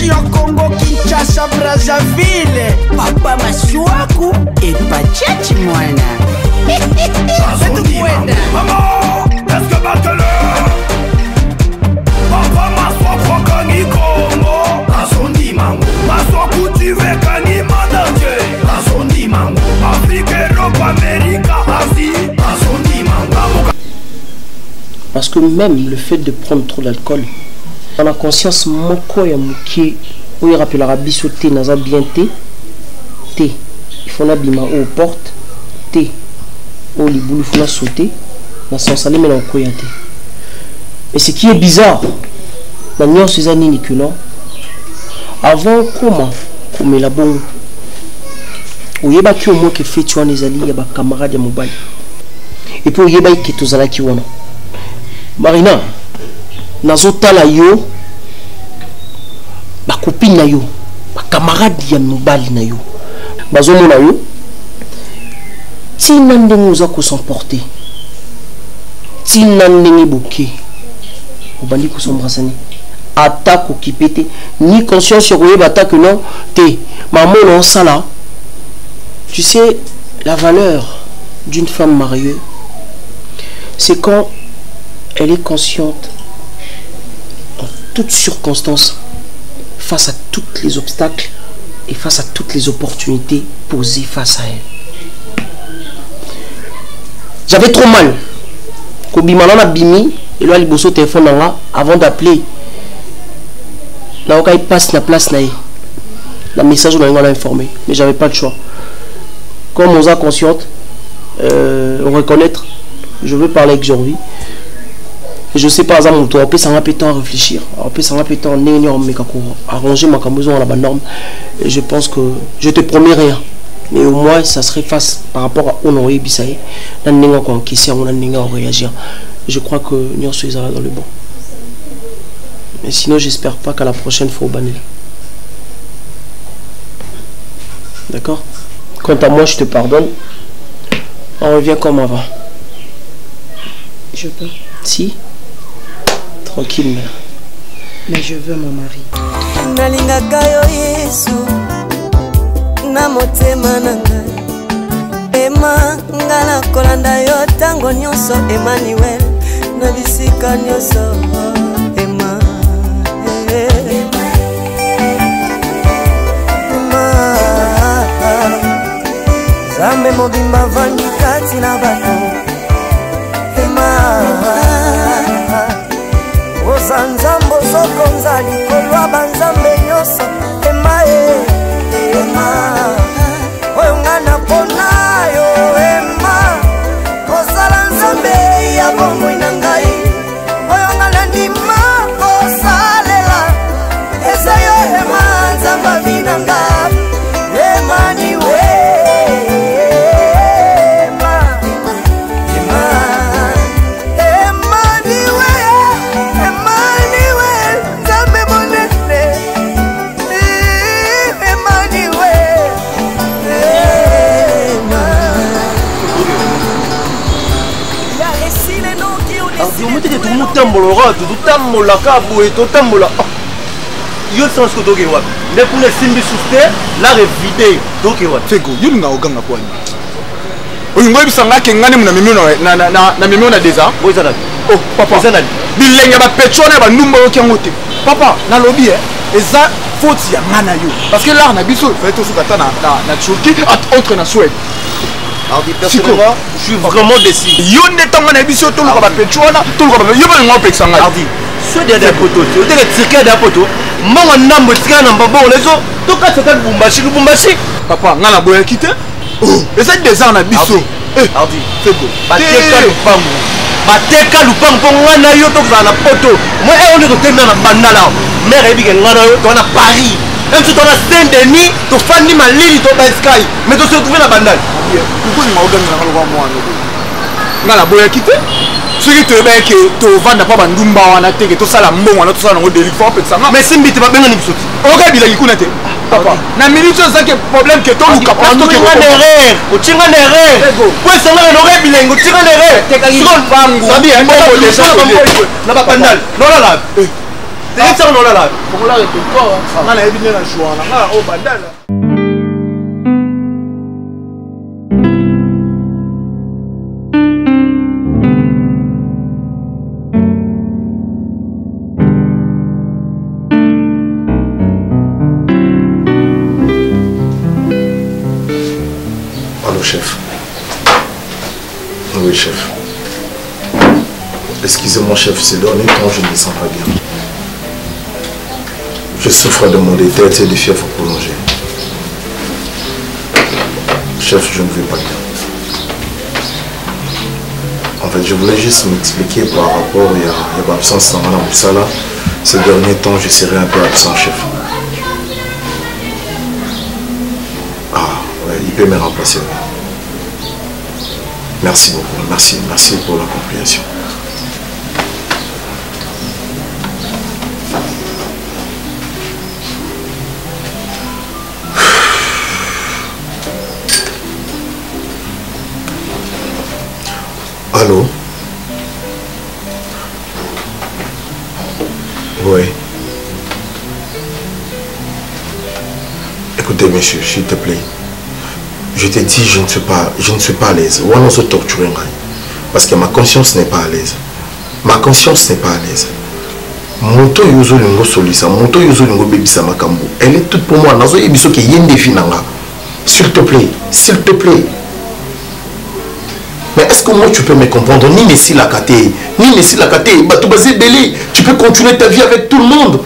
Yo Congo, Kinshasa, Brazzaville. Papa Masuaku et Pachachi Mwana. C'est tout point. Maman, est-ce que battre-le? Papa Masua Prokani Congo. Asondi Mango. Masua Cultive Kani Madanje. Asondi Mango. Afrique, Europe, Amérique, Asie. Asondi Mango. Parce que même le fait de prendre trop d'alcool, dans la conscience, moko ya muki, où il rappellera bisoté, naza bien thé, thé. Il faut l'abîmer aux portes, thé. Au liboulou, il faut la sauter, dans son salé, mais dans le koyate. Et ce qui est bizarre, dans l'union ces années, Nicolas, avant comment, comme la bonne, où il y a qui au moins qui fait tuer les alliés, il y a des camarades de mobile. Et puis il y a qui tous à la qui wana. Marina, nazota la yo, ma copine na yo, ma camarade ya mobile na yo, bazomo na yo, tina ndenge oza ko s'emporter, tina ndenge boké, obandi ko s'embrasser. Attaque qui pète ni conscience sur le attaque non t'es maman non ça là. Tu sais la valeur d'une femme mariée, c'est quand elle est consciente en toutes circonstances face à tous les obstacles et face à toutes les opportunités posées face à elle. J'avais trop mal. Kobimana bimi et là il bosse au téléphone avant d'appeler. Là, il passe la place, la message, on a informé, mais j'avais pas le choix. Comme on est consciente, on reconnaître, je veux parler avec Jorvi. Et je sais pas, on peut s'en rappeler à réfléchir, on peut s'en rappeler à arranger ma maison à la norme. Et je pense que je te promets rien, mais au moins ça serait face par rapport à Honoré Bissaye, on a réagir. Je crois que nous sommes dans le bon. Mais sinon, j'espère pas qu'à la prochaine fois au banil. D'accord? Quant à moi, je te pardonne. On revient comme avant. Je peux. Si? Tranquille, mère. Mais je veux mon mari. Emmanuel, Nabisika Nyoso. Zambe mobimba vangi kati na bato Ema Ozanzambo sokonza likolwa banzambe nyoso Ema Ema Oyongana ponayo Ema Ozala nzambe ya bongo inangai Oyongana ndima osalela Ezayo Ema nzamba binanga Ema niwe Tambolora, tout tambola, kabou et tout tambola. Yo sens que doge wa. Mais pour les simbi souster, la revidé doge wa. Fego, yo nga oganga kwa ni. Oyingo bisanga ke ngani muna mimino na mimino na deza. Boza oh papa. Boza bilenga ba petrona ba numba yo kengote. Papa, na lobby eza faute ya ngana yo. Parce que là na biso fait tout ça na Turquie entre na Suède. Alors, personnellement, je suis vraiment déçu. Yo netango na biso to lo ba petrona, to lo ba yo ba ngo pe sanga. Ardi. Soit des poteaux, tu es tiré des poteaux. Moi on a motivé na mbabo les autres. To ka tata bumbashi. Papa, ngana boya kité. Oh, eza des ans na biso. Ardi, c'est beau. Bateka lupango. Bateka lupango pour ngana yo to za na poto. Moi on est retourné na bandala. Mère ebi ngana yo to na Paris. Même si tu as Saint-Denis, tu as fait ma ligne, tu as Sky, mais tu te retrouves dans la bandale. Pourquoi tu m'as organisé dans le mois? Tu as boya quitté. Ce qui te veut que tu vas pas bandumba wana te que tu sala mbongo wana tu sala ngo délit fort peut ça. Mais simbi te pas bien ni bisoti. Oka bila yikunate. Papa, na minute ça que problème que toi ka pas to que erreur. O tinga erreur. Quoi ça na no bilengo tinga erreur. Te ka bangu. Sabi mbongo déjà na ba bandale. Non là. ça on là là. Pour la répertoire, on a bien la joie, on a au bandal. Allô, chef. Oui, chef. Excusez-moi, chef, ces derniers temps, je ne me sens pas bien. Je souffre de mon tête et de fièvre prolongée. Chef, je ne vais pas bien. En fait, je voulais juste m'expliquer par rapport à l'absence de Mme Moussala. Ces derniers temps, je serai un peu absent, chef. Ah, ouais, il peut me remplacer. Merci beaucoup. Merci pour la compréhension. Allô? Oui. Écoutez, monsieur, s'il te plaît. Je te dis, je ne suis pas à l'aise. Ou alors, torturer. Parce que ma conscience n'est pas à l'aise. Ma conscience n'est pas à l'aise. Moto yuzo lingo solisa, moto yuzo lingo bebisa makambo. Elle est toute pour moi. Nazo ebiso ke yende finanga. S'il te plaît, s'il te plaît. Mais est-ce que moi tu peux me comprendre? Ni Messi la kate, ni Messi la kate. Tu peux continuer ta vie avec tout le monde.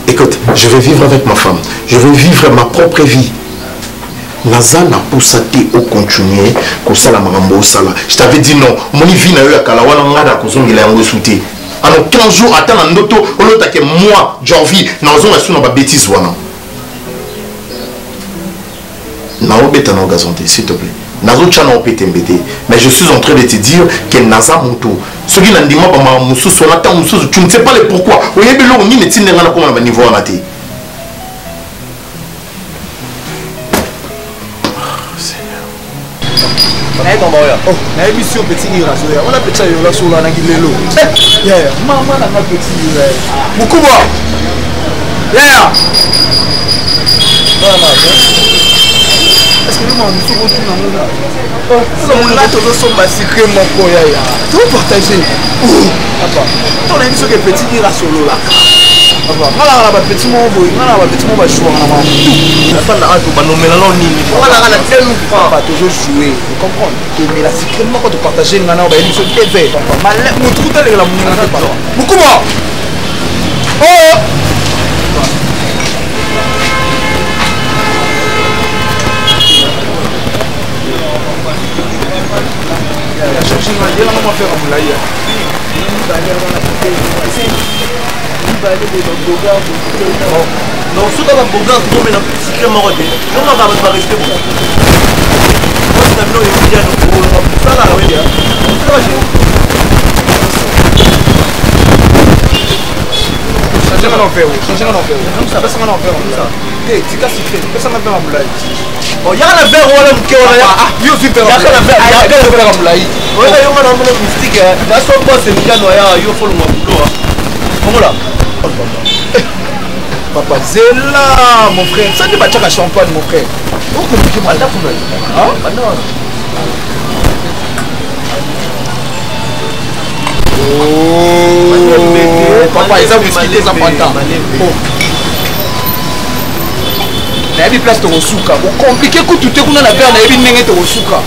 Écoute, je vais vivre avec ma femme. Je vais vivre ma propre vie. Nazana pour ça au continuer comme ça la marambo sala. Je t'avais dit non. Mon vie n'a eu à Kalawana ngada kozongi la yango souté. Alors 15 jours attends en auto, on a que moi, Janvier, nazo na suna ba bêtise wana. Na obeta na gazonté s'il te plaît. Nazo tchana opete mbete. Mais je suis en train de te dire que naza moto. Ce qui n'a ndima ba ma mususu na ta mususu, tu ne sais pas le pourquoi. Oyebe lo ni metine ngana comme na niveau na te. Oh, na émission petit iraso ya. On a petit iraso là na gilelo. Yeah, maman na petit iraso. Mukuba. Yeah. Est-ce que le monde se retrouve dans le là? Oh, là tout son bas secret mon koya ya. Tout partager. Papa. Ton émission que petit iraso là. Papa, ngala ba petit mo boy, ngala ba petit mo ba choix na maman. La fin na ato ba nomela lo nini. Ngala ngala tellement pas toujours jouer. Vous comprenez? Mais là secrètement quand tu partager ngana ba émission TV, papa. Mal mo tout à la ngana pas. Mukuba. Oh. Il va faire un moulaya. Non, ce qu'on a beau gars, on met un petit secret marodé. Non, on va pas rester bon. Moi, c'est un nom étudiant, ça là, oui. Changez mon enfer, changez mon enfer. Comme ça, passe mon enfer, comme ça. Hé, tu casses secret, passe mon enfer en moulaya. Oh, y'a un verre, on a un cœur là. Ah, yo, tu fais un verre. Y'a un verre en moulaya. Oui, il y a un verre mystique. Là, son boss, c'est le gars, il faut le boulot. Comment là? Papa Zela, mon frère. Ça n'est pas de champagne, mon frère. Où compliqué, madame? Ah, non. Oh, papa, ils ont whisky des enfants. Na yabi place to suka. Bon compliqué ko tout est kuna na verre na yabi ndenge to suka.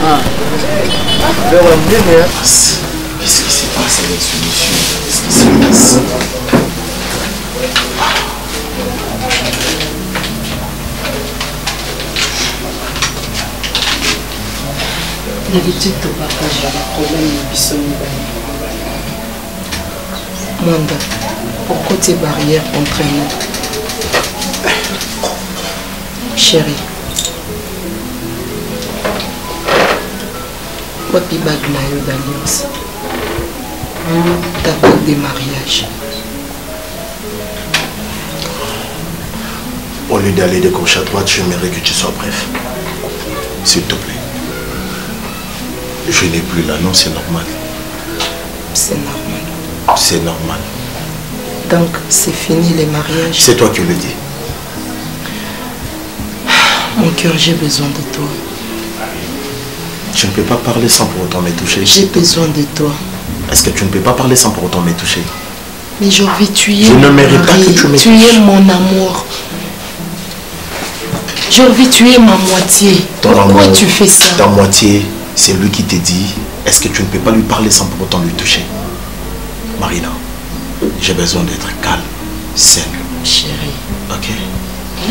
Ah. Qu'est-ce qui s'est passé avec ce monsieur? Qu'est-ce qui s'est passé? D'habitude, tu partages le problème de Bisson. Manda, pourquoi tes barrières entre nous? Chérie, wapi bague na yo d'alliance, ta bague de mariage. Au lieu d'aller de gauche à droite, j'aimerais que tu sois bref. S'il te plaît. Je n'ai plus là, non, c'est normal. C'est normal. C'est normal. Donc, c'est fini les mariages. C'est toi qui le dis. Mon cœur, j'ai besoin de toi. Tu ne peux pas parler sans pour autant me toucher. J'ai besoin de toi. Est-ce que tu ne peux pas parler sans pour autant me toucher? Mais Jorvi, tu es je ne mérite pas que tu me touches. Tu es mon amour. Jorvi, tu es ma moitié. Pourquoi tu fais ça? Ta moitié, c'est lui qui te dit. Est-ce que tu ne peux pas lui parler sans pour autant lui toucher? Marina, j'ai besoin d'être calme, seul. Chérie. Ok.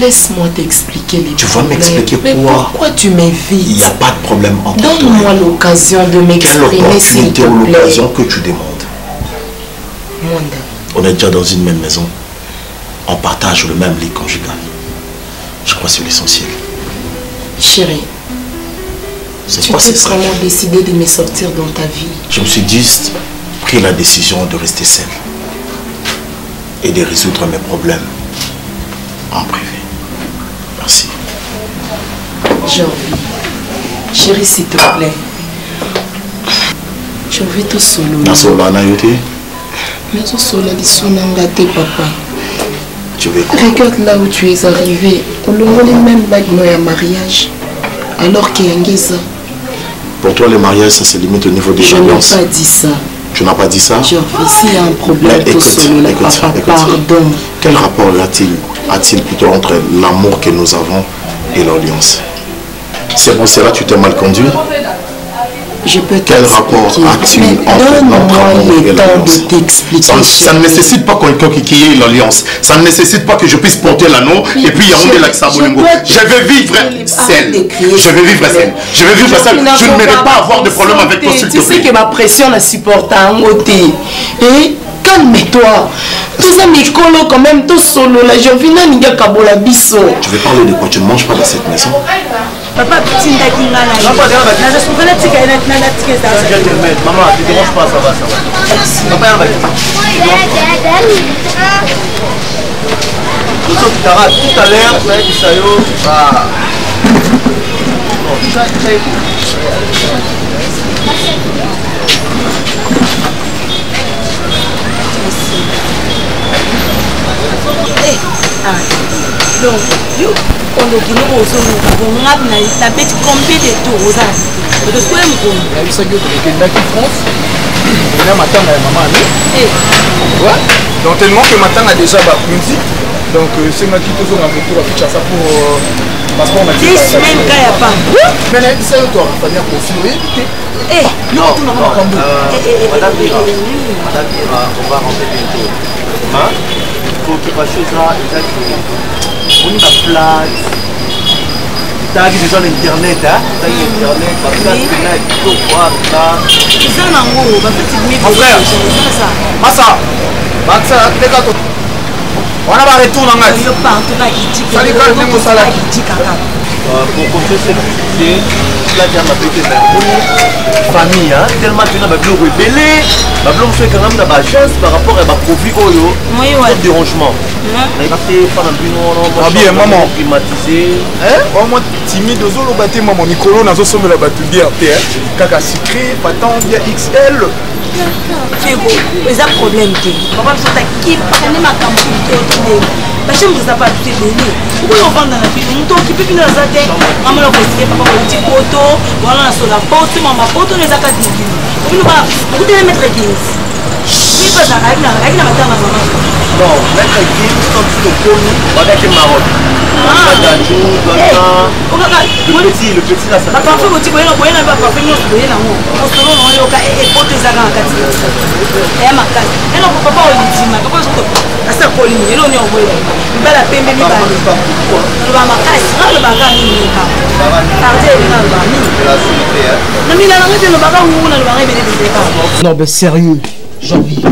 Laisse-moi t'expliquer les Tu vas m'expliquer quoi? Mais pourquoi tu m'évites? Il n'y a pas de problème entre toi. Donne-moi l'occasion de m'exprimer, s'il te plaît. Quelle opportunité ou l'occasion que tu demandes? Mwanda. On est déjà dans une même maison. On partage le même lit conjugal. Je crois que c'est l'essentiel. Chérie, tu t'es vraiment décidé de me sortir dans ta vie. Je me suis juste pris la décision de rester seul et de résoudre mes problèmes en privé. Merci. Jorvi, chérie, s'il te plaît. Jorvi, tout solo. Mais tout solo, papa. Tu veux quoi? Regarde là où tu es arrivé. On a les mêmes bagues à mariage. Alors qu'il y a un ça. Pour toi, le mariage, ça se limite au niveau des alliances. Je n'ai pas dit ça. Tu n'as pas dit ça? Jorvi, s'il y a un problème, tout solo, papa, pardon. Quel rapport a-t-il plutôt entre l'amour que nous avons et l'alliance? C'est pour cela que tu t'es mal conduit? Je peux Quel rapport a-t-il entre notre amour et l'alliance? Ça ne nécessite pas qu'il y ait l'alliance. Ça ne nécessite pas que je puisse porter l'anneau et puis Yaoundé Laxabolingo. Je vais vivre seul. Je vais vivre seul. Je vais vivre seul. Je ne mérite pas avoir de problème avec toi, s'il te plaît. Tu sais que ma pression la supporte en côté. Et calme-toi. Tout ça Mikolo quand même, tout solo. La Jovina Niga Kabola Bisso. Tu veux parler de quoi? Tu ne manges pas dans cette maison? Papa, tu n'as pas dit maman, tu ne déranges pas, ça va. Papa, tout à l'heure, donc, on a dit nous on a tapé combien de tours aux âges. De ce que nous avons. Ça que France. On a matin à maman. Ouais. Donc tellement que matin a déjà musique. Donc c'est moi qui te donne un retour à Kinshasa pour passeport matin. 10 semaines qu'il n'y a pas. Mais là, ça y est, toi, il faut confirmer. Non, Madame Bira, on va rentrer bientôt. Pour que la chose là, on a plate. Tu as besoin d'internet, hein? Tu as internet, tu as internet, tu peux voir ça. Mon frère, Massa, les gars, on a un retour dans la vie. Pour construire cette société, là, tu as ma petite famille, hein? Tellement tu as ma bleu rebellé, ma bleu fait quand même la chance par rapport à ma profit, pas de dérangement. Bien, maman. Climatisé. Hein? Moi, timide, aux bâtés, maman, Nicolo, n'a pas sommet la battue bien, caca sucré, patent, bien XL. C'est beau, mais ça problème, papa, je suis qui ma campagne. Parce que vous n'avez pas tout donné. Pourquoi on vend dans la ville? On qui peut venir dans la tête. Maman a posté, papa a dit poteau. Voilà, sur la pote, maman poteau, les accords de vie. Vous devez mettre 15. Oui, parce que la matin, maman. Non, mettre 15, quand tu te connais, on va avec Maroc. Le petit là, ça. Papa, il faut que tu voyes la boyenne, papa, il faut que tu voyes la mou. On se rend, on est au cas, et pote les agents en cas. Et à ma case. Et non, papa, on dit, ma papa, je te dis, à sa colline, et là, on est au boyenne. Il va la paix, mais il va aller. Il va ma case, il va gagner, il va. Pardon, il va gagner. Non, mais il a l'arrêté, le bagarre, où on a le bagarre, il va aller. Non, mais sérieux, Janvier.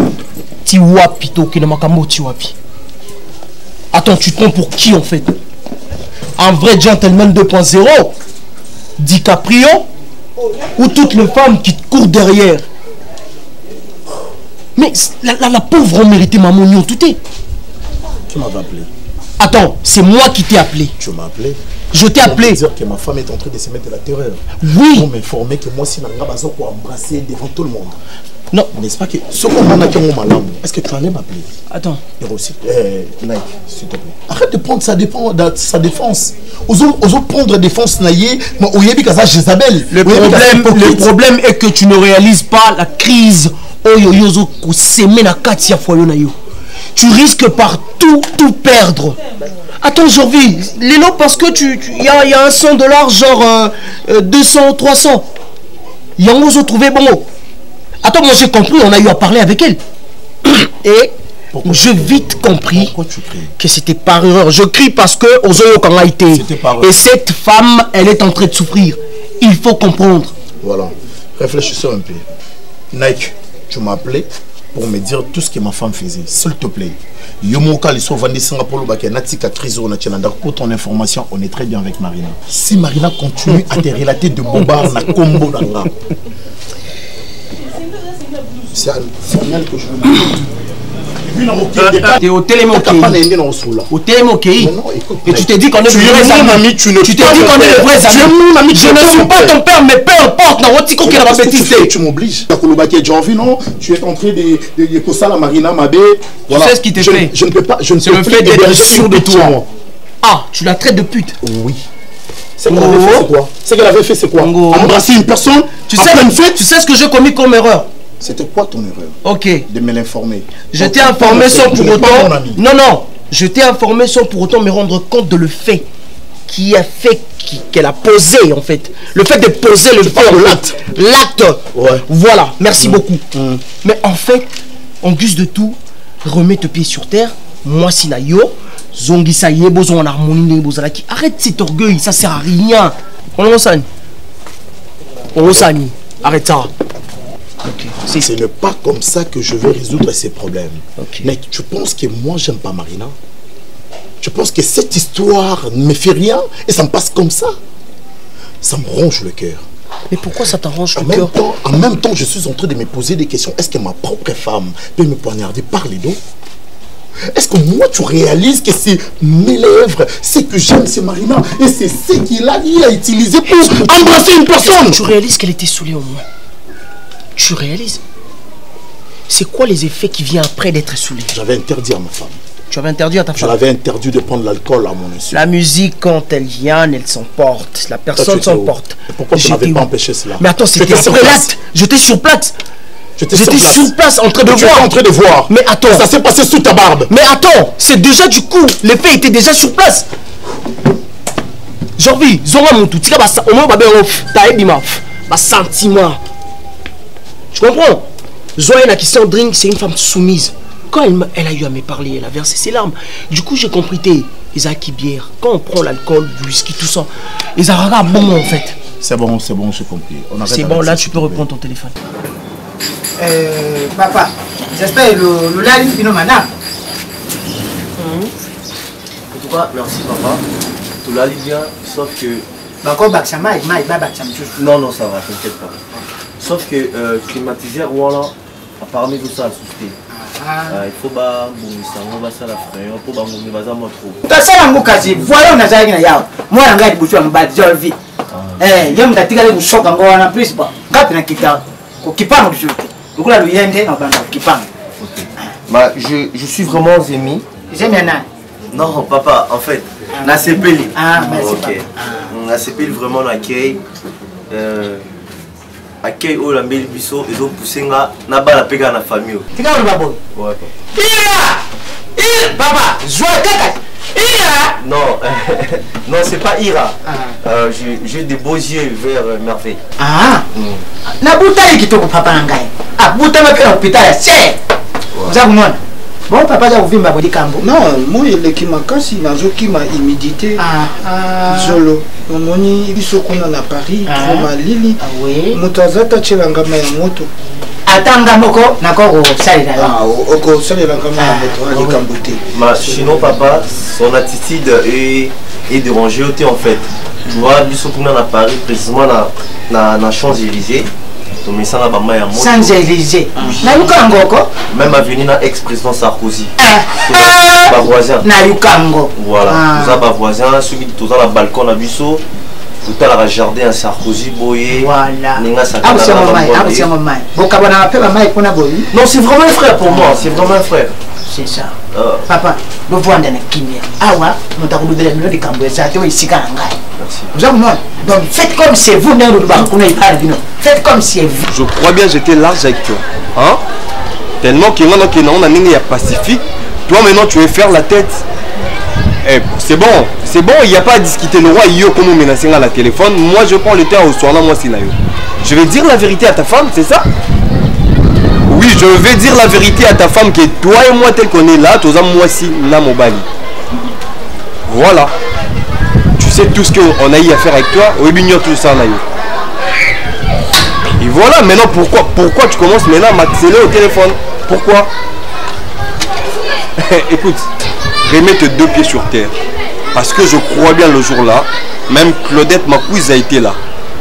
Tiwapi, toki na makambo Tiwapi. Attends, tu te prends pour qui en fait? Un vrai gentleman 2.0? DiCaprio? Ou toutes les femmes qui te courent derrière? Mais la pauvre a mérité ma mounion, tout est. Tu m'avais appelé. Attends, c'est moi qui t'ai appelé. Tu m'as appelé. Je t'ai appelé. Pour dire que ma femme est en train de se mettre de la terreur. Oui. Pour m'informer que moi, si Nanga Bazo pour embrasser devant tout le monde. Non, n'est-ce pas que ce moment a malam, est-ce que tu allais m'appeler? Attends. Aussi, Nike, s'il te plaît. Arrête de prendre sa défense. Osons prendre défense naïe, mais au Yébi Kaza Jezabel. Le problème est que tu ne réalises pas la crise. Tu risques par tout perdre. Attends, Jorvi, Lélo, parce que il y a un $100, genre 200, 300. Il y a un autre trouvé bon. Attends, moi j'ai compris, on a eu à parler avec elle. Et j'ai vite compris que c'était par erreur. Je crie parce que Ozoyo quand a été. Et cette femme, elle est en train de souffrir. Il faut comprendre. Voilà. Réfléchissez un peu. Nike, tu m'as appelé pour me dire tout ce que ma femme faisait. S'il te plaît. Yomoka, les sauvandis Singapour, pour ton information, on est très bien avec Marina. Si Marina continue à te relater de bombard, na combo d'anga. C'est un elle que je veux. T'es au télémoqué. Au télémoqué. Et tu t'es dit qu'on est les vrais amis. Tu t'es dit qu'on est les vrais amis. Je ne suis pas ton père, mais peu importe. Tu m'obliges. Tu es en train de pousser la Marina Mabé. Tu sais ce qui t'est fait. Je ne peux pas. C'est le fait d'être sûr de toi. Ah, tu la traites de pute. Oui. C'est qu'elle avait fait, c'est quoi? C'est qu'elle avait fait, c'est quoi? Embrasser une personne. Tu sais ce que j'ai commis comme erreur? C'était quoi ton erreur? Ok. De me l'informer. Je t'ai informé sans pour autant... Non. Je t'ai informé sans pour autant me rendre compte de le fait qui a fait qu'elle a posé en fait. Le fait de poser le fait. L'acte. Ouais. Voilà. Merci beaucoup. Mais en fait, en guise de tout, remets tes pieds sur terre. Moi si na yo, zongi sa ye, bozo en harmonie, bozalaki. Arrête cet orgueil, ça sert à rien. On s'en arrête ça. Okay. Ce n'est pas comme ça que je vais résoudre ces problèmes. Okay. Mais tu penses que moi, j'aime pas Marina? Tu penses que cette histoire ne me fait rien et ça me passe comme ça? Ça me ronge le cœur. Mais pourquoi ça t'arrange le cœur? En même temps, je suis en train de me poser des questions. Est-ce que ma propre femme peut me poignarder par les dos? Est-ce que moi, tu réalises que c'est mes lèvres, ce que j'aime, c'est Marina, et c'est ce qu'il a utilisé pour embrasser une personne? Tu réalises qu'elle était saoulée au moins? Tu réalises? C'est quoi les effets qui viennent après d'être saoulé? J'avais interdit à ma femme. Tu avais interdit à ta femme? Je l'avais interdit de prendre l'alcool à mon insu. La musique, quand elle vient, elle s'emporte. La personne s'emporte. Pourquoi tu n'avais pas empêché cela? Mais attends, c'était après l'acte. J'étais sur place. J'étais sur place en train de voir. En train de voir. Mais attends. Ça s'est passé sous ta barbe. Mais attends, c'est déjà du coup. Les faits étaient déjà sur place. Jorvi, Zonga Moutou, tu sais, au moins, bah, sentiment. Tu comprends? Zoé qui s'en drink, c'est une femme soumise. Quand elle a eu à me parler, elle a versé ses larmes. Du coup, j'ai compris, ils ont qui bière. Quand on prend l'alcool, du whisky, tout ça, ils ont un bon en fait. C'est bon, j'ai compris. C'est bon, là, tu peux reprendre ton téléphone. Papa, j'espère le live finit maintenant. En tout cas, merci papa. Tout là, bien, sauf que... Non, ça va, t'inquiète pas. Sauf que climatiseur, voilà, apparemment tout ça a soufflé. Il faut que ça la freine, pour que ça trop. Tu sais, voilà, on a ça. Moi, je vais vous dire, je vis. Je vais vous choquer en plus. Je suis vraiment ému. Non, papa, en fait, la CPL. La CPL vraiment l'accueil. Accueil au la belle biseau et donc pousser na bas la péga na famille. Tu vois le babon? Ouais. Papa, joie caca. Non, non c'est pas Ira. J'ai des beaux yeux vers merveille. Na bouteille qui te papa nangai. Bouteille ma fait l'hôpital, c'est. Zabunon. Bon papa za uvimba bodi kambo. Non, moi il est qui m'a cassé dans qui m'a humidité. Zolo. Moni biso kuna na Paris, trop malili. Oui. Mutazata chelanga ma moto. Atanga moko nako salira. Oko salira kama moto ali kambote. Sinon papa, son attitude est dérangée en fait. Tu vois, biso kuna na Paris précisément na Champs-Élysées. Champs-Élysées. Na Yukango. Même avenue na ex-président Sarkozy. Voisin. Na Yukango. Voilà. Nous avons voisin, celui qui est dans le balcon à Busso. Tout à la jardin à Sarkozy, Boye. Voilà. Ninga Sakana. Non, c'est vraiment un frère pour moi. C'est vraiment un frère. C'est ça. Papa, nous voyons dans la Kimia. Ah ouais, nous avons de la million de Cambodge. Merci. Vous avez donc faites comme si vous n'avez pas. Faites comme si vous. Je crois bien j'étais large avec toi. Hein? Tellement que maintenant on a mis Pacifique. Toi maintenant tu veux faire la tête. Eh, c'est bon, il n'y a pas à discuter. Le roi Yo comme on menace à la téléphone. Moi je prends le temps au soir là, moi c'est là. Je vais dire la vérité à ta femme, c'est ça? Oui, je vais dire la vérité à ta femme que toi et moi tel qu'on est là, tous moi aussi là mon bali. Voilà. Tu sais tout ce qu'on a eu à faire avec toi, oui bien tout ça là. Et voilà, maintenant pourquoi tu commences maintenant à m'accélérer au téléphone? Pourquoi? Écoute, remets tes 2 pieds sur terre. Parce que je crois bien le jour-là, même Claudette Macouise a été là.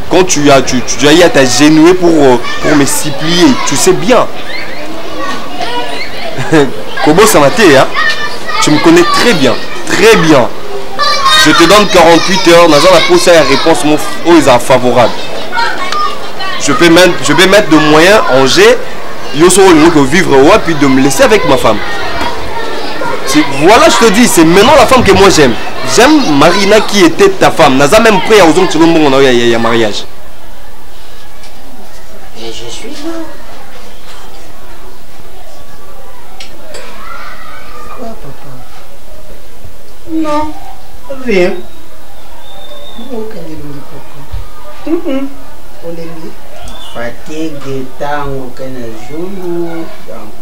Quand tu as eu à t'agenouiller pour me supplier, tu sais bien. Kobo Samate, hein? Tu me connais très bien, très bien. Je te donne 48 heures, dans la poste à réponse, mon est favorable. Je peux mettre de moyens en jet, vivre au puis de me laisser avec ma femme. Voilà, je te dis, c'est maintenant la femme que moi j'aime. J'aime Marina qui était ta femme. N'a même prêt à oser que tu y a mariage. Et je suis là. Quoi, papa? Non, rien. Fatigue tango kana zulu donc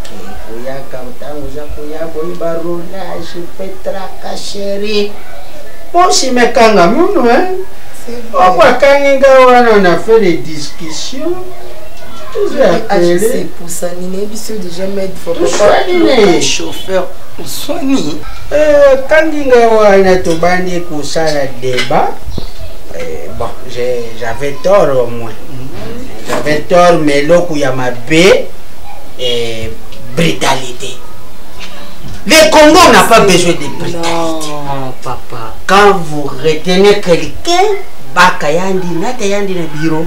kuyaka tango za kuyabo ibarulage petraka chérie bon si mekanga muno on va kanga wana on a fait des discussions je sais pour ça ni biso déjà mettre faut pas chauffeur soigner kanginga wana to bandi kusala débat bon j'avais tort au moins. J'avais tort, mais l'eau qui a ma baie et brutalité. Le Congo n'a pas besoin de brutalité. Non, papa. Quand vous retenez quelqu'un,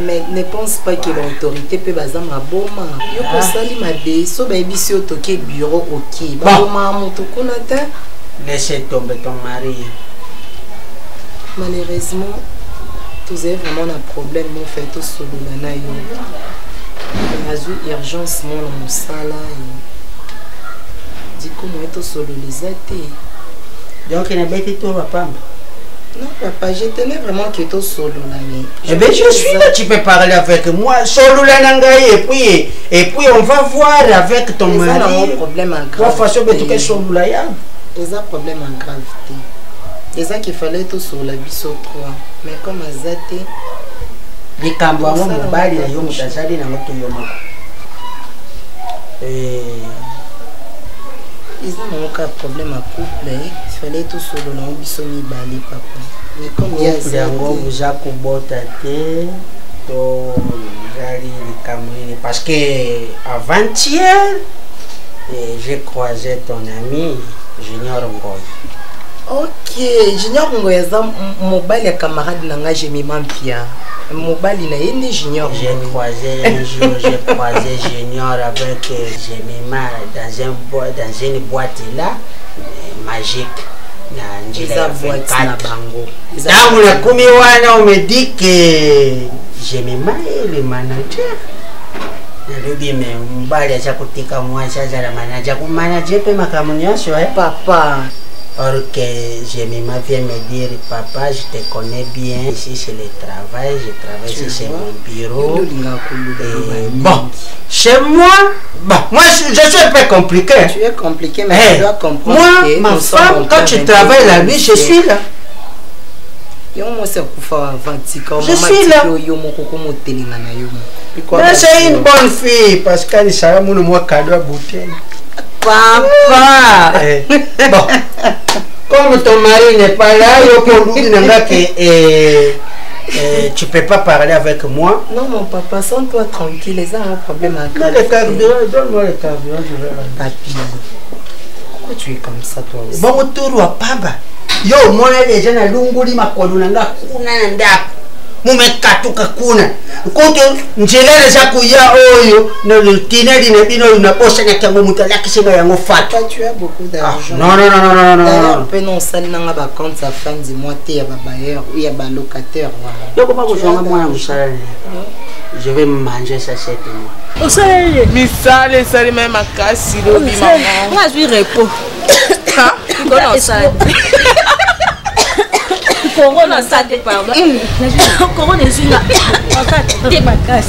mais ne pense pas que l'autorité peut baser ma boma. Yo kosali ma baie, so ba ebisi otoke bureau ok. Ba boma moto konata. Laissez tomber ton mari. Malheureusement, vous avez vraiment un problème, mon fait tout solo là yo. Il y a eu urgence mon sala. Du coup moi tout solo les athées. Donc il n'a pas été tout papa. Non papa, je tenais vraiment que tout solo là mais. Eh bien je suis là, tu peux parler avec moi solo là nangaye et puis on va voir avec ton mari. C'est un problème en grave. Quoi façon de tout que solo là ya. C'est un problème en gravité. C'est ça qu'il fallait tout sur la biseau 3. Mais comme à Zate, les Cambouans, mon bali, la yomo, tachali, na moto yomo. Ils ont aucun problème à couple. Il fallait tout sur le biseau mi bali, papa. Mais comme il y a Zate, vous avez combattu, to jali les Camerounais. Parce que avant-hier, j'ai croisé ton ami Junior Ngoy. Ok, Junior Ngoyaza, mobile et camarade nanga j'ai mis mampia. Mobile na yende Junior. J'ai croisé un jour, j'ai croisé Junior avec Jemima dans une boîte là, magique. Dans boîte na bango. Dans la kumi wana on me dit que Jemima est le manager. Je dis mais mobile ya kutika moi ça la manager ku manager pe makamunyo so papa. Or que Jemima vient me dire, papa, je te connais bien, ici c'est le travail, je travaille ici c'est mon bureau. Et bon, chez moi, bon, moi je suis un peu compliqué. Tu es compliqué, mais tu dois comprendre. Moi, ma femme, quand tu travailles la nuit, je suis là. Je suis là. Mais c'est une bonne fille, parce qu'elle s'est moi cadeau à bouteille. Papa! Bon, comme ton mari n'est pas là, tu peux pas parler avec moi. Non, mon papa, sens-toi tranquille, les gens ont un problème à donne-moi le carburant, je vais Papi, pourquoi tu es comme ça, toi aussi? Bon, tour à Pamba. Yo, moi, les gens à l'unguli, ma colonne, mumekatuka kuna kuti njelele za kuya oyo no tineli ne bino unaposa na tango mutalaki singa yango fatu. Tu as beaucoup d'argent. Non. On peut non salir dans la compte sa fin du mois il y a bailleur ou il y a locataire. Yoko pas kuzonga mwana musala. Je vais manger ça cette nuit. Au soleil. Misale sali même à cassi do bi maman. Moi je suis repos. Ah, comment ça? Corona sate pardon. Corona zuna. Te makas.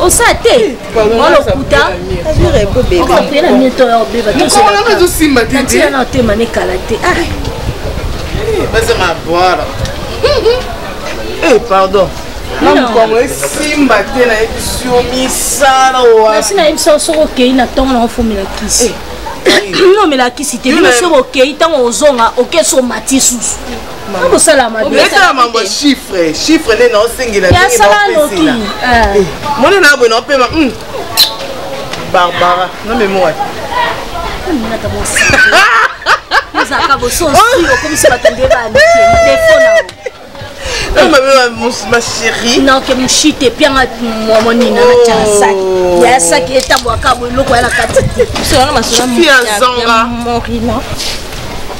O sate. Wala kuta. Je repos bébé. On va prendre la mieto ya bébé. On va tout simba te. Tu as noté mané kalate. Ah. Vas-y ma boire. Eh pardon. Não como simba te na episio misala wa. Sina episio so okay na tonga na fumi na kisi. Non mais la kisi te bino so okay tango ozonga okay so matisusu. Comment ça la madame? Mais ça mambo chiffre ne na osengela ya sala loki. Moni na bo na pe ma. Barbara. Non mais moi. Na ta bossa. Nous acabons so comme ça batende ba ni téléphone. Ma chérie. Non, que mon shit est bien mon nina na chasa. Ya sa qui est tabou akabo loko ya la katiti. So na masona mo. Fia zonga. Morina.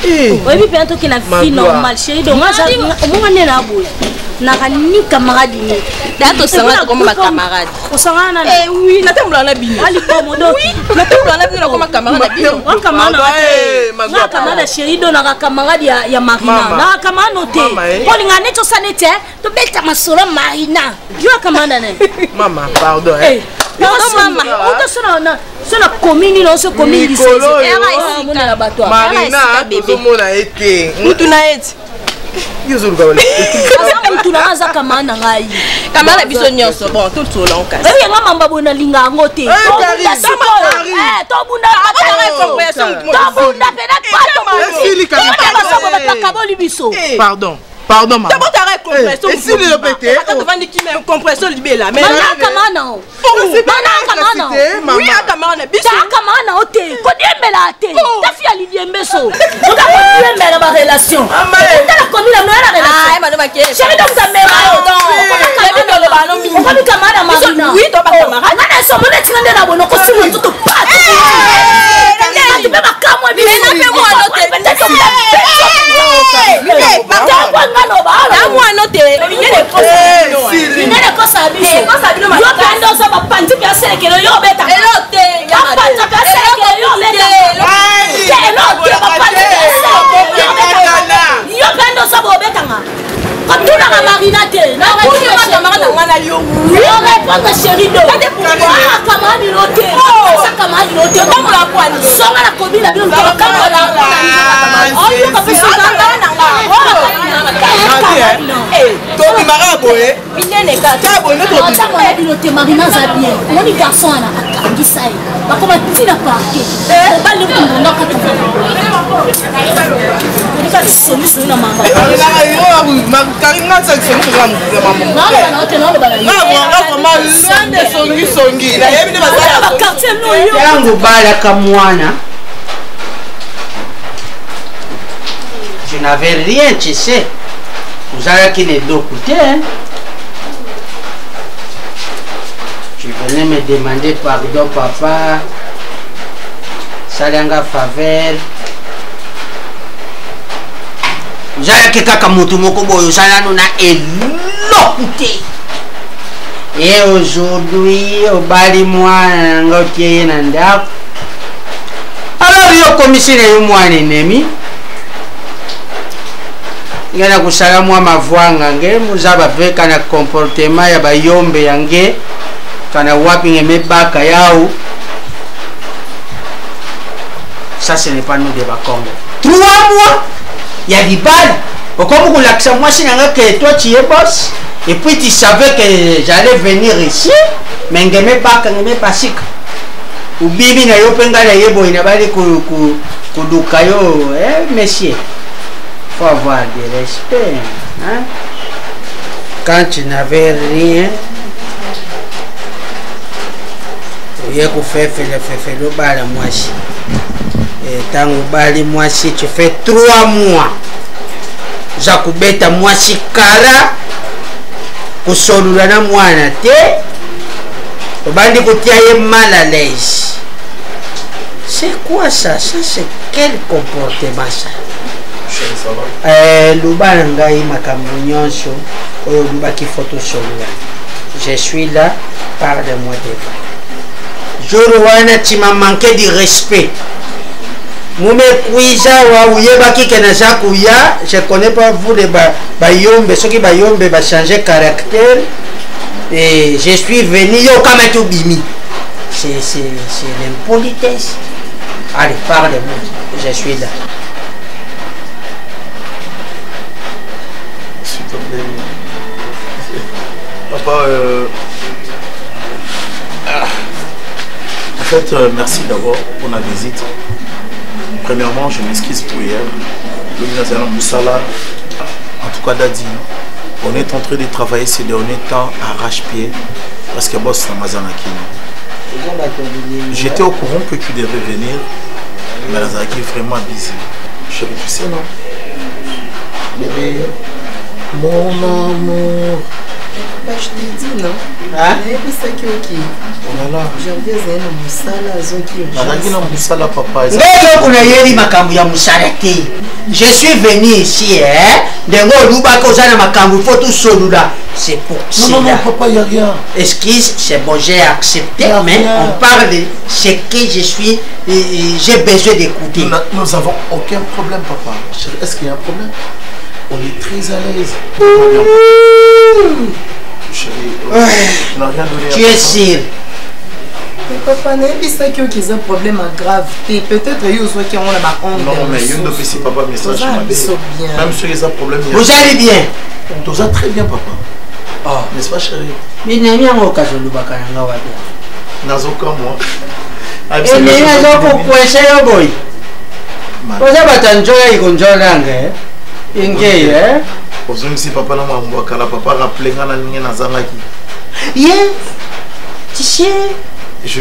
Oui, puis bientôt qu'il a fille normale chérie. Donc moi ça mon nena na boy. Na ni camarade ni. Dato sanga comme ma camarade. O sanga na. Eh oui, na tambula na bino. Ali komodo. Oui, na tambula na bino comme camarade na bino. Wa camarade. Na camarade chérie do na camarade ya Marina. Na camarade noté. Ko linga neto sanete to beta masolo Marina. Jo camarade na. Maman, pardon. Non maman, on te sona commune non so commune du 16. Marina, tout monde a été. Mutu na eti. Yuzulu kawale. Asa mutu na aza kamana ngai. Kamana biso nyonso bon tout so la okasi. Eh nga mamba bona linga ngote. To bunda pena pato. Pardon. Pardon maman. D'abord t'arrêtes compression. Et si le pété. Attends devant qui même compression libella. Mais kamana. Kamana. Oui, kamana biso. Kamana ote. Ko diembela te. Ta fi ali diembeso. On ta ko diembela ba relation. Ta la komi la noya la relation. Ah, madame Ake. Chérie donc ta mère. On va lui kamana Marina. Oui, toi pas camarade. Nana so mo netinga ndela bono ko simu tutu pat. Tu peux pas kamwa biso. Mais na pe moi note. Tobi marabo eh. Minene kaka. Tobi Marina Zabien. Moni garçon ana akangisa ye. Bakoma tina parke. Ba le kumona kata. Nika solution na mama. Karinga section kwa mama. Songi. Na yebi ne bazala. Quartier loyo. Yangu bala kamwana. Je n'avais rien, tu sais. Vous avez qui n'est d'eau coûté, hein? Tu venais me demander pardon, papa. Salanga faveur. Vous avez qui kaka mutu moko boyo salano na elo coûté. Et aujourd'hui, au bali moi, ngotiye nanda. Alors, yo commissaire yo moi nemi. Ngana kusala mwa mavwanga nge muzaba veka na comportement ya bayombe yange kana wapi ngemebaka yao. Ça ce n'est pas nous de Bakongo. 3 mois ya libala. Comme vous l'accès moi si nanga que toi tu es boss et puis tu savais que j'allais venir ici mais ngemebaka ngemepasika. Ubibi na yo penga na yebo inabali kuduka yo monsieur. Faut avoir du respect, hein? Quand tu n'avais rien, tu as fait le bal à moi si. Et tant au bal moi si tu fais 3 mois, Jacobeta moi si cara, kosolula na mwana te obandi kotia ye mal à l'aise. C'est quoi ça? Ça c'est quel comportement ça? Luba na ngai makambo nyonso oyo olobaki foto solula. Je suis là, parle-moi de jour wana tu m'as manqué de respect. Mumekuiza wa uyebaki kenaza kuya, je connais pas vous les bayombe, ceux qui bayombe va changer caractère et je suis venu yo kama tu bimi. C'est l'impolitesse. Allez, parle-moi, je suis là. S'il te plaît. Papa, en fait, merci d'abord pour la visite. Premièrement, je m'excuse pour hier. Le ministère Moussala, en tout cas Dadi, on est en train de travailler ces derniers temps à arrache-pied parce que boss Ramazanaki. J'étais au courant que tu devais venir, mais Lazaraki est vraiment busy. Chérie, tu sais non? Bébé, mon amour. Bah, je t'ai dit non. Hein? C'est ça qui est ok. Voilà. Je reviens à Moussala, Moussala, papa. Je suis venu ici, hein? C'est pour ça. Non, papa, il n'y a rien. Excuse, c'est bon, j'ai accepté, mais on parle de ce que je suis, j'ai besoin d'écouter. Nous avons aucun problème, papa. Est-ce qu'il y a un problème? On est très à l'aise. Chérie, tu n'as rien donné. Tu es sûr? Mais papa, n'est-ce pas qu'il y a un problème grave? Peut-être qu'il y a un honte. Non, mais il y a un officier, papa, message. Même si il y a un problème. Vous allez bien? Tout ça très bien, papa. Oh, n'est-ce pas, chérie? Mais il n'y a rien au cas de l'Ubakanga. Nazoka, moi. Et mais il y a un peu de coincé, boy. Vous avez un joie et un joie langue. Ingé, hein? Si papa n'a pas papa rappelé que yeah. Tu sais, je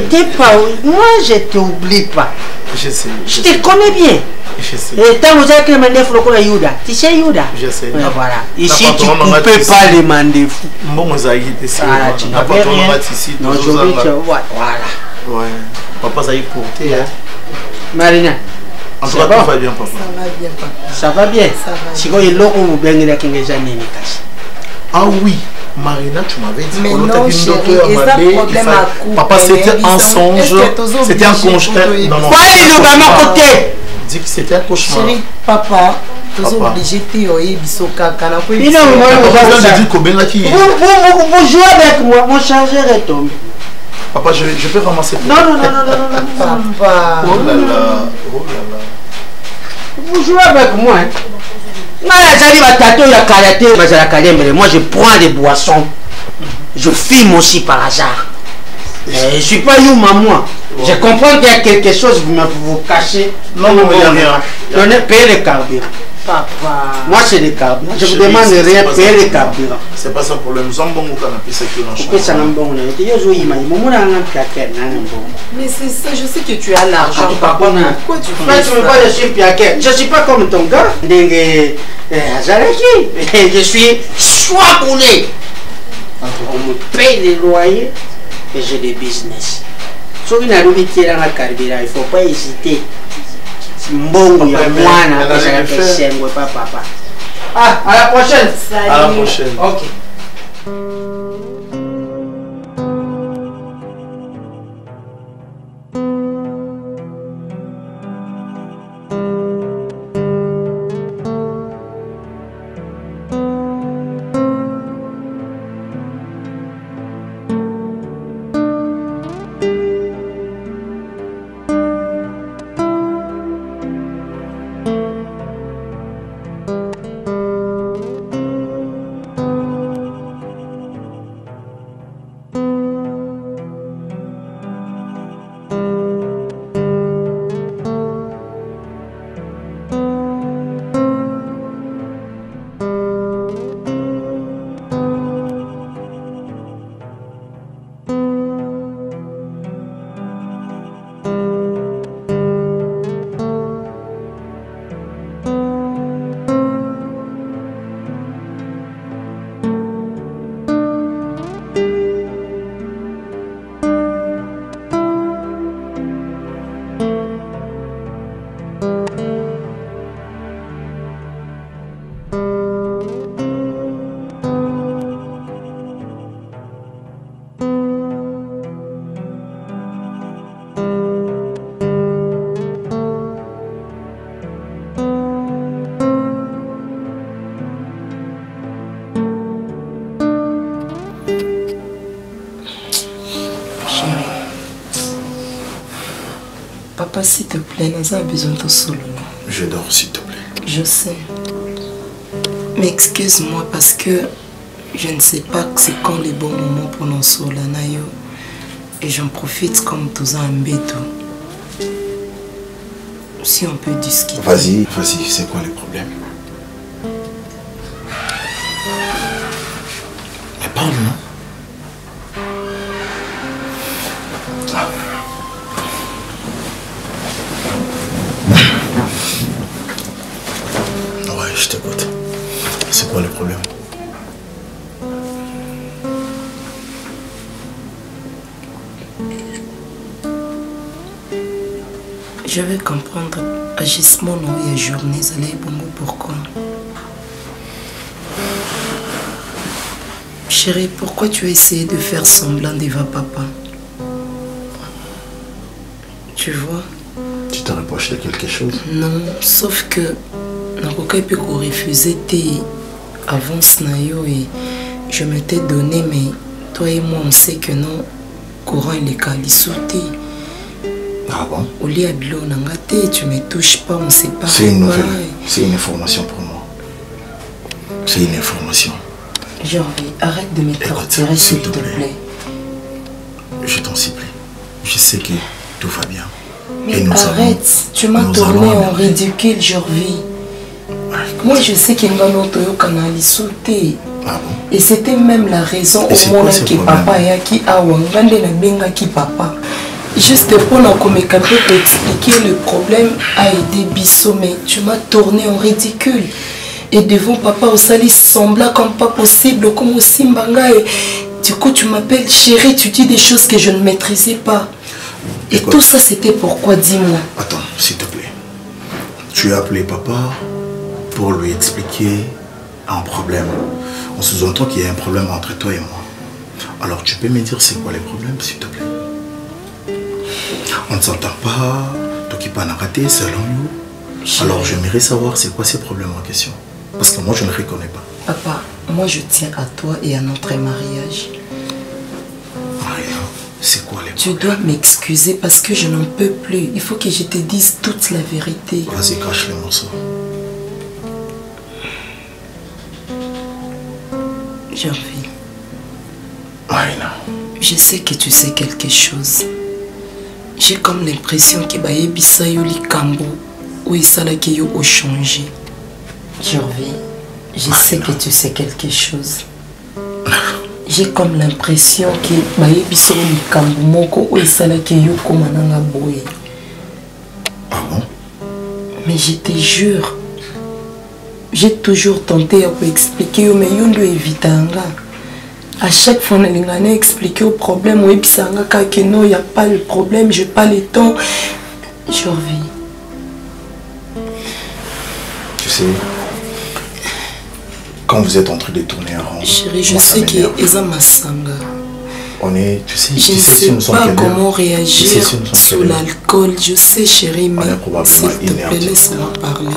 t'ai pas. Moi, je t'oublie pas. Je sais. Je te connais bien. Je sais. Et tant que vous avez demandé Floko à Yuda. Tu sais Yuda? Je sais. Ouais, voilà. Ici, tu ne peux pas les demander fou. Bon, ça y est, c'est voilà. Tu n'as pas rien. Non, je veux que voilà. Ouais. Papa, ça y est porté, hein? Marina. En tout cas, tout va bien, papa. Ça va bien, papa. Ça va bien? Ça va bien. Si vous avez bien dit, ah oui, Marina, tu m'avais dit. Mais non, chérie, papa, c'était un songe. C'était un cauchemar. Non, non. Il est de mon côté. Dis que c'était un cauchemar. Chérie, papa, tu es obligé de vous jouez avec moi, mon chargeur est tombé. Papa, je peux ramasser. Non. Papa. Oh là là. Vous jouez avec moi. Moi, je prends des boissons. Je filme aussi par hasard. Je ne suis pas Youma, moi. Je comprends qu'il y a quelque chose, vous cachez. Non, il n'y a rien. Donnez, payez les carburants. Papa. Moi, c'est les carburants. Je vous demande rien, payez les carburants. C'est pas ça le problème. Nous avons bon canapé, c'est que mais c'est ça, je sais que tu as l'argent. Pourquoi tu fais ça? Je suis piaquet. Je ne suis pas comme ton gars. Je suis soit coulé. On me paye les loyers et j'ai des business. Si vous avez un carburant, il ne faut pas hésiter. Bon, il y a moins papa. Ah, à la prochaine. Salut. À la prochaine. Ok. Papa, s'il te plaît, nous avons besoin de solo. Je dors, s'il te plaît. Je sais. Mais excuse-moi parce que je ne sais pas que c'est quand les bons moments pour nous solo. Et j'en profite comme tous un béto. Si on peut discuter. Vas-y, c'est quoi le problème? Mais parle, non? Ouais, je t'écoute. C'est quoi le problème? Je vais comprendre agissement non et journée, ça allait bon pourquoi. Chérie, pourquoi tu as essayé de faire semblant devant papa? Tu vois? Tu te reproches de quelque chose? Non, sauf que Nakoka peut refuser tes avances nayo et je m'étais donné, mais toi et moi on sait que non, courant il est calisouté. Ah bon? Au lit à bilo nangate, tu me touches pas, on sait pas. C'est une nouvelle, c'est une information pour moi. C'est une information. J'ai envie, arrête de me torturer s'il te plaît. Je t'en supplie. Je sais que tout va bien. Mais arrête, tu m'as tourné en ridicule, Jorvi. Moi je sais qu'il y a un autre canal sauté. Ah bon? Et c'était même la raison au moment que papa et qui a wangande na benga qui papa. Juste pour expliquer le problème a aidé Bisso, mais tu m'as tourné en ridicule. Et devant papa au sali sembla comme pas possible, comme au Simbanga. Et du coup tu m'appelles chérie, tu dis des choses que je ne maîtrisais pas. Et tout ça c'était pourquoi, dis-moi. Attends, s'il te plaît. Tu as appelé papa pour lui expliquer un problème. On sous-entend qu'il y a un problème entre toi et moi. Alors tu peux me dire c'est quoi les problèmes, s'il te plaît? On ne s'entend pas, toi qui pas raté, selon nous. Alors j'aimerais savoir c'est quoi ces problèmes en question. Parce que moi je ne reconnais pas. Papa, moi je tiens à toi et à notre mariage. Maria, c'est quoi les problèmes? Tu dois m'excuser parce que je n'en peux plus. Il faut que je te dise toute la vérité. Vas-y, cache les morceaux. J'ai envie. Marina. Je sais que tu sais quelque chose. J'ai comme l'impression que Baebisa Yoli Kambo ou Isala Keyo ont changé. Jorvi, je sais que tu sais quelque chose. J'ai comme l'impression que Baebisa Yoli Kambo Moko ou Isala Keyo Komananga Boye. Ah bon? Mais je te jure, j'ai toujours tenté à expliquer, mais yondo évitanga. À chaque fois, on a expliqué au problème, oui, puis ça que non, il n'y a pas le problème, je n'ai pas le temps. Je reviens. Tu sais, quand vous êtes en train de tourner en rond, chérie, je sais qu'il y a Masanga. On est, tu sais, je ne sais pas comment réagir sous l'alcool. Je sais, chérie, mais s'il te plaît, laisse-moi parler.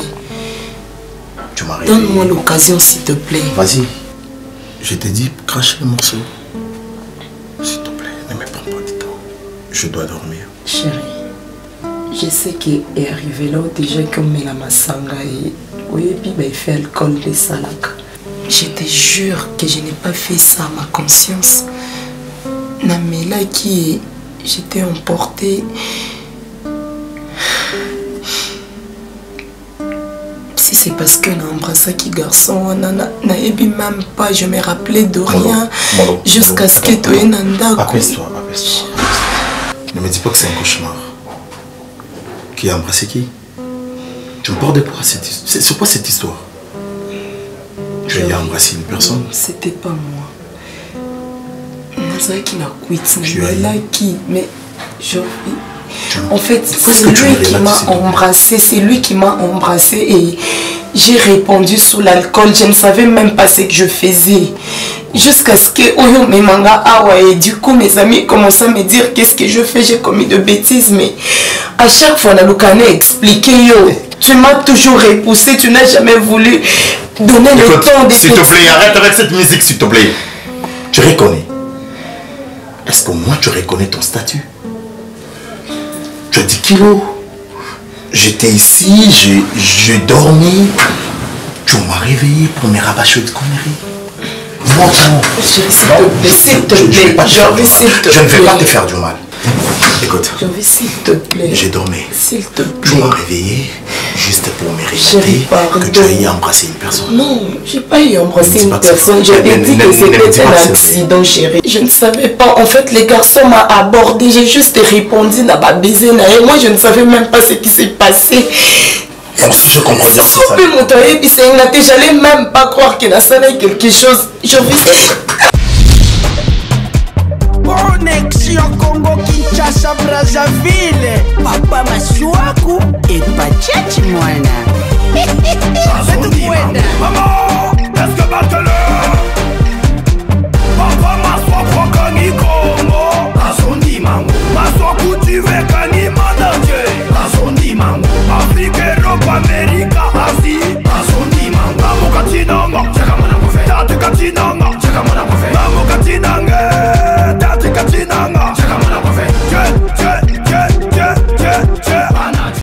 Donne-moi l'occasion, s'il te plaît. Vas-y. Je t'ai dit, crache le morceau. S'il te plaît, ne me prends pas du temps. Je dois dormir. Chérie, je sais qu'il est arrivé là déjà comme la Masanga et oui, puis il fait alcool de salak. Je te jure que je n'ai pas fait ça à ma conscience. Namela qui j'étais emportée. Si c'est parce que n'a embrassé qui garçon, n'a même pas, je me rappelais de rien jusqu'à ce que tu aies nanda. Apaise-toi, apaise-toi. Ne me dis pas que c'est un cauchemar. Qui a embrassé qui? Tu me parles de quoi? C'est quoi cette histoire? Tu as embrassé une personne? C'était pas moi. Nazari qui n'a quitté, là qui, mais je... En fait, c'est lui qui m'a embrassé, c'est lui qui m'a embrassé et j'ai répondu sous l'alcool. Je ne savais même pas ce que je faisais. Jusqu'à ce que Oyo me manga awa et du coup mes amis commençaient à me dire qu'est-ce que je fais, j'ai commis de bêtises. Mais à chaque fois, on a l'occasion d'expliquer yo. Tu m'as toujours repoussé, tu n'as jamais voulu donner le temps de... S'il te plaît, arrête avec cette musique, s'il te plaît. Tu reconnais? Est-ce qu'au moins tu reconnais ton statut? Tu as 10 kilos. J'étais ici, j'ai dormi. Tu m'as réveillé pour me rabâcher de conneries. Moi, s'il te plaît, je ne vais pas te faire du mal. Écoute, s'il te plaît. J'ai dormi. S'il te plaît. Tu m'as réveillé juste pour me réveiller que tu aies embrassé une personne. Non, j'ai pas eu embrassé une personne. Je t'ai dit que c'était un accident, chérie. Je ne savais pas. En fait, les garçons m'ont abordé. J'ai juste répondu à ma baiser. Et moi, je ne savais même pas ce qui s'est passé. Comme si je comprends bien ce que ça. J'allais même pas croire qu'il a salé quelque chose. Je vais...